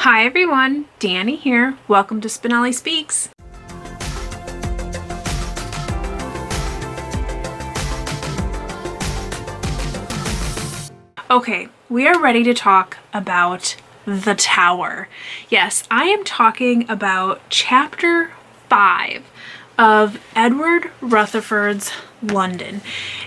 Hi everyone, Dani here. Welcome to Spenelli Speaks. Okay, we are ready to talk about The Tower. Yes, I am talking about chapter 5 of Edward Rutherfurd's London.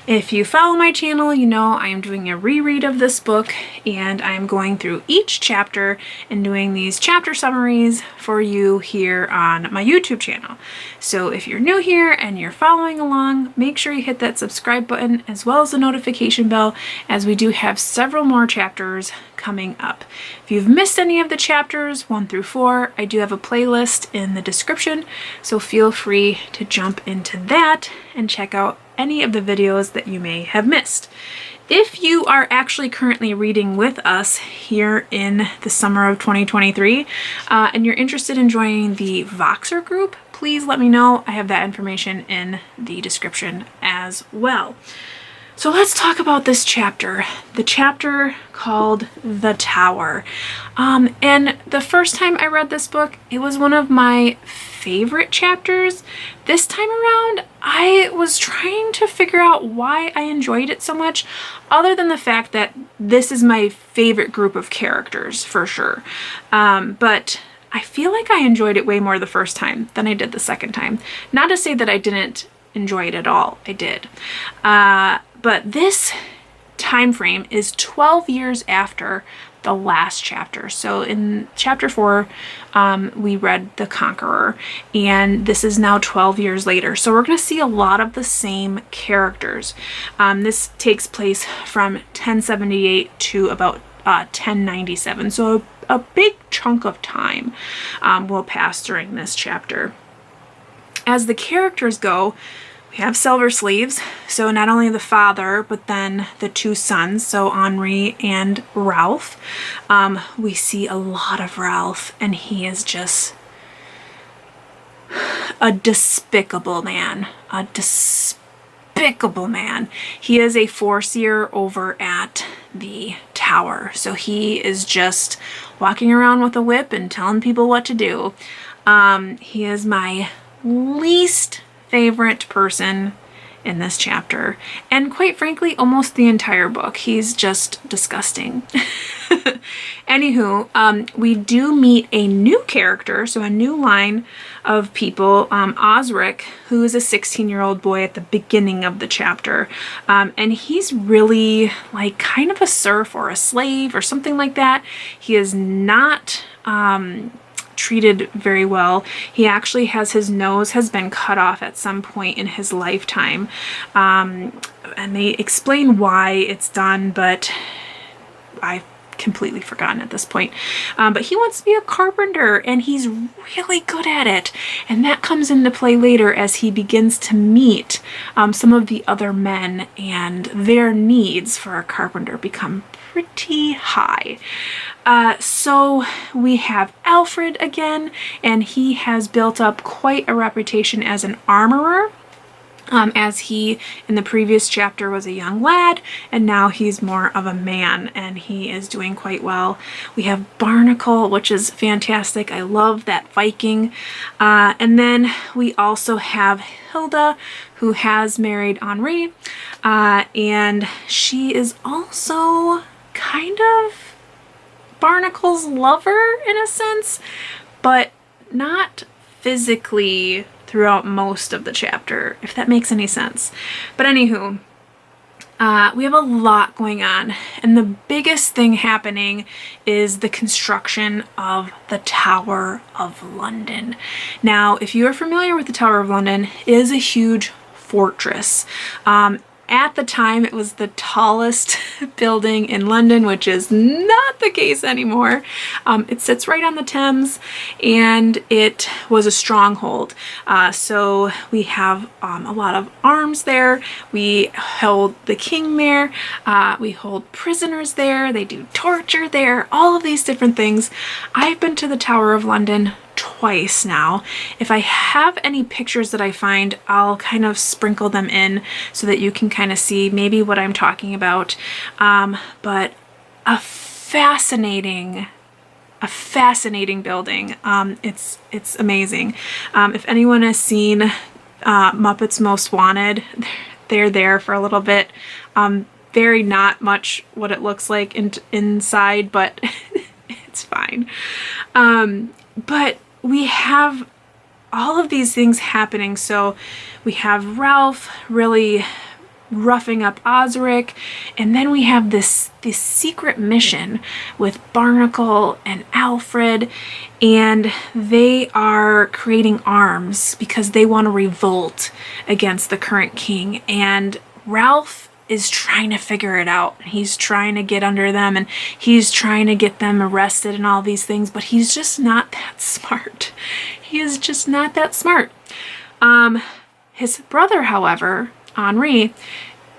If you follow my channel, you know I am doing a reread of this book and I'm going through each chapter and doing these chapter summaries for you here on my YouTube channel. So if you're new here and you're following along, make sure you hit that subscribe button as well as the notification bell, as we do have several more chapters coming up. If you've missed any of the chapters 1 through 4, I do have a playlist in the description, so feel free to jump into that and check out any of the videos that you may have missed. If you are actually currently reading with us here in the summer of 2023 and you're interested in joining the Voxer group, please let me know. I have that information in the description as well. So let's talk about this chapter, the chapter called The Tower. And the first time I read this book, it was one of my favorite chapters. This time around, I was trying to figure out why I enjoyed it so much, other than the fact that this is my favorite group of characters for sure. But I feel like I enjoyed it way more the first time than I did the second time. Not to say that I didn't enjoy it at all, I did. But this time frame is 12 years after the last chapter. So in chapter 4, we read The Conqueror, and this is now 12 years later. So we're going to see a lot of the same characters. This takes place from 1078 to about 1097. So a big chunk of time will pass during this chapter. As the characters go, we have Silver Sleeves, so not only the father, but then the two sons, so Henri and Ralph. We see a lot of Ralph, and he is just a despicable man. A despicable man. He is a foreseer over at the tower, so he is just walking around with a whip and telling people what to do. He is my least favorite person in this chapter, and quite frankly almost the entire book. He's just disgusting. Anywho, we do meet a new character, so a new line of people, Osric, who is a 16-year-old boy at the beginning of the chapter, and he's really like kind of a serf or a slave or something like that. He is not treated very well. He actually has his nose has been cut off at some point in his lifetime, and they explain why it's done, but I've completely forgotten at this point. But he wants to be a carpenter, and he's really good at it, and that comes into play later as he begins to meet some of the other men, and their needs for a carpenter become pretty high. So we have Alfred again, and he has built up quite a reputation as an armorer, as he in the previous chapter was a young lad, and now he's more of a man, and he is doing quite well. We have Barnacle, which is fantastic. I love that Viking. And then we also have Hilda, who has married Henri, and she is also kind of Barnacle's lover in a sense, but not physically throughout most of the chapter, if that makes any sense. But anywho, we have a lot going on, and the biggest thing happening is the construction of the Tower of London. Now, if you are familiar with the Tower of London, it is a huge fortress. At the time, it was the tallest building in London, which is not the case anymore. It sits right on the Thames, and it was a stronghold. So we have a lot of arms there. We hold the king there. We hold prisoners there. They do torture there. All of these different things. I've been to the Tower of London twice now. If I have any pictures that I find, I'll kind of sprinkle them in so that you can kind of see maybe what I'm talking about. But a fascinating a fascinating building. It's amazing. If anyone has seen Muppets Most Wanted, they're there for a little bit. Very not much what it looks like inside, but it's fine. But we have all of these things happening. So we have Ralph really roughing up Osric, and then we have this secret mission with Barnacle and Alfred, and they are creating arms because they want to revolt against the current king. And Ralph is trying to figure it out. He's trying to get under them, and he's trying to get them arrested and all these things, but he's just not that smart. He is just not that smart. His brother, however, Henri,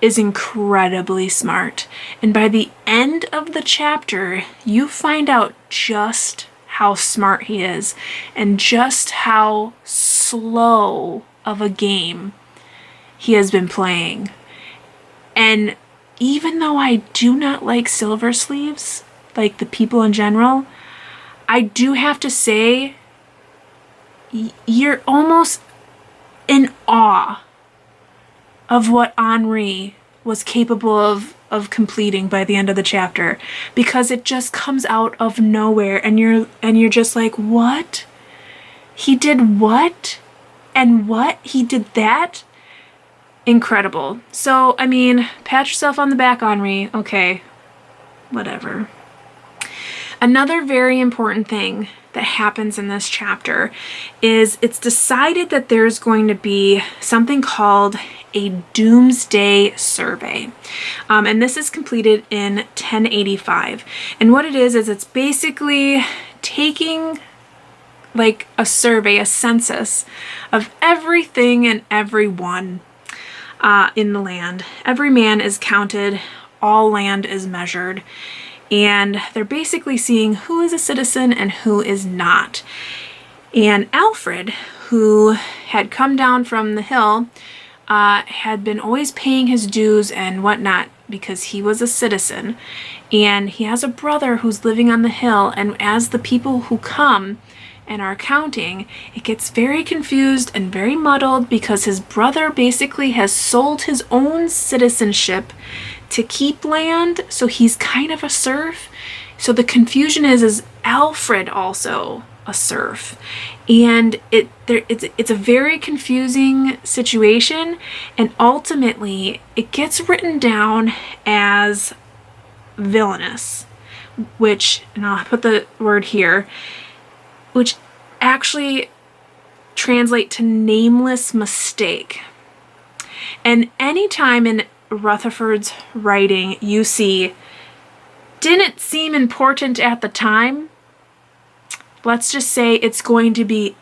is incredibly smart. And by the end of the chapter, you find out just how smart he is and just how slow of a game he has been playing. And even though I do not like Silver Sleeves, like the people in general, I do have to say, you're almost in awe of what Henri was capable of completing by the end of the chapter, because it just comes out of nowhere, and you're just like, what? He did what? And what? He did that? Incredible. So, I mean, pat yourself on the back, Henri. Okay, whatever. Another very important thing that happens in this chapter is it's decided that there's going to be something called a Doomsday survey. And this is completed in 1085. And what it is it's basically taking like a survey, a census of everything and everyone in the land. Every man is counted, all land is measured, and they're basically seeing who is a citizen and who is not. And Alfred, who had come down from the hill, had been always paying his dues and whatnot because he was a citizen. And he has a brother who's living on the hill, and as the people who come and are counting, it gets very confused and very muddled because his brother basically has sold his own citizenship to keep land, so he's kind of a serf. So the confusion is Alfred also a serf? And it's a very confusing situation, and ultimately it gets written down as villainous, which, and I'll put the word here, which actually translate to nameless mistake. And anytime in Rutherfurd's writing you see didn't seem important at the time, let's just say it's going to be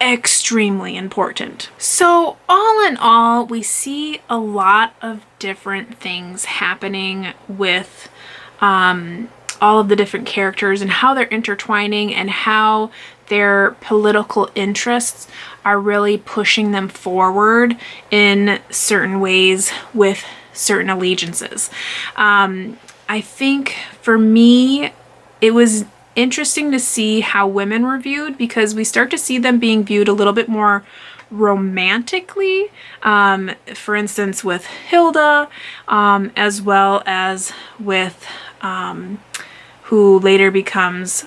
extremely important. So all in all, we see a lot of different things happening with all of the different characters and how they're intertwining and how their political interests are really pushing them forward in certain ways with certain allegiances. I think for me, it was interesting to see how women were viewed, because we start to see them being viewed a little bit more romantically. For instance, with Hilda, as well as with who later becomes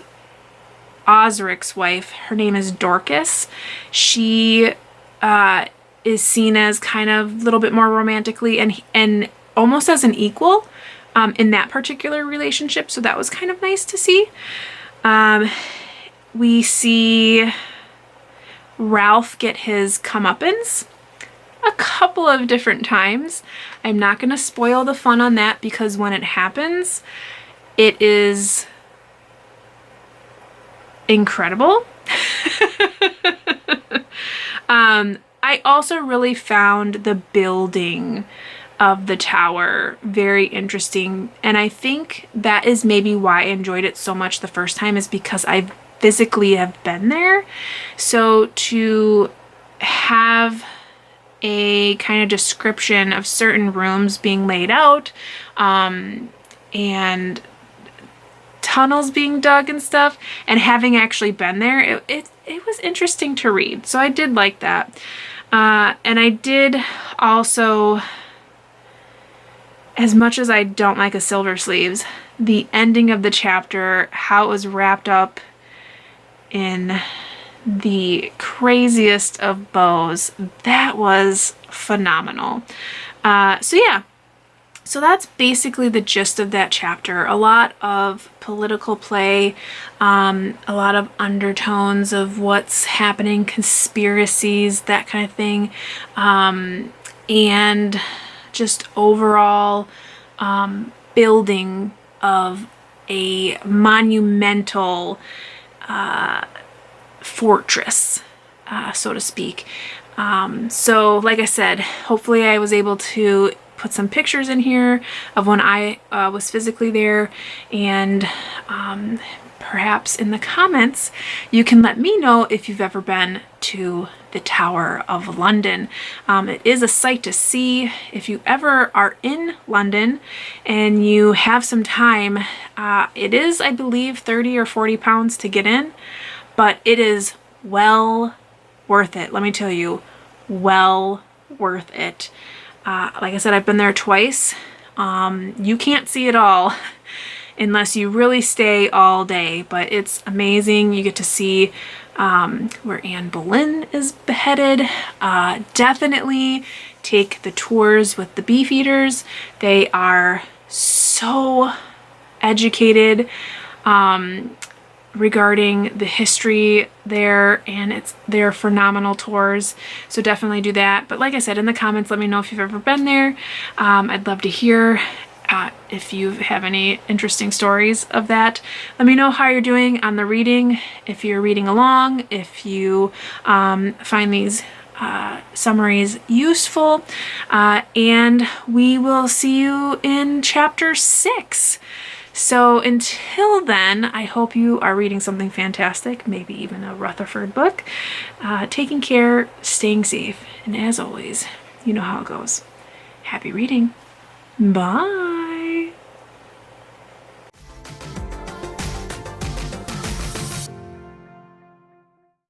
Osric's wife. Her name is Dorcas. She is seen as kind of a little bit more romantically and almost as an equal in that particular relationship. So that was kind of nice to see. We see Ralph get his comeuppance a couple of different times. I'm not going to spoil the fun on that, because when it happens, it is incredible. I also really found the building of the tower very interesting, and I think that is maybe why I enjoyed it so much the first time, is because I physically have been there. So to have a kind of description of certain rooms being laid out, and tunnels being dug and stuff, and having actually been there, it was interesting to read. So I did like that. And I did also, as much as I don't like a Silver Sleeves, the ending of the chapter, how it was wrapped up in the craziest of bows, that was phenomenal. So yeah, so that's basically the gist of that chapter. A lot of political play, a lot of undertones of what's happening, conspiracies, that kind of thing, and just overall building of a monumental fortress, so to speak. So like I said, hopefully I was able to put some pictures in here of when I was physically there, and perhaps in the comments you can let me know if you've ever been to the Tower of London. It is a sight to see. If you ever are in London and you have some time, it is, I believe, 30 or 40 pounds to get in, but it is well worth it. Let me tell you, well worth it. Like I said, I've been there twice. You can't see it all unless you really stay all day, but it's amazing. You get to see where Anne Boleyn is beheaded. Definitely take the tours with the Beefeaters. They are so educated regarding the history there, and they're phenomenal tours, so definitely do that. But like I said, in the comments, let me know if you've ever been there. I'd love to hear if you have any interesting stories of that. Let me know how you're doing on the reading, if you're reading along, if you find these summaries useful, and we will see you in chapter 6. So until then, I hope you are reading something fantastic, maybe even a Rutherfurd book, taking care, staying safe, and as always, you know how it goes. Happy reading. Bye.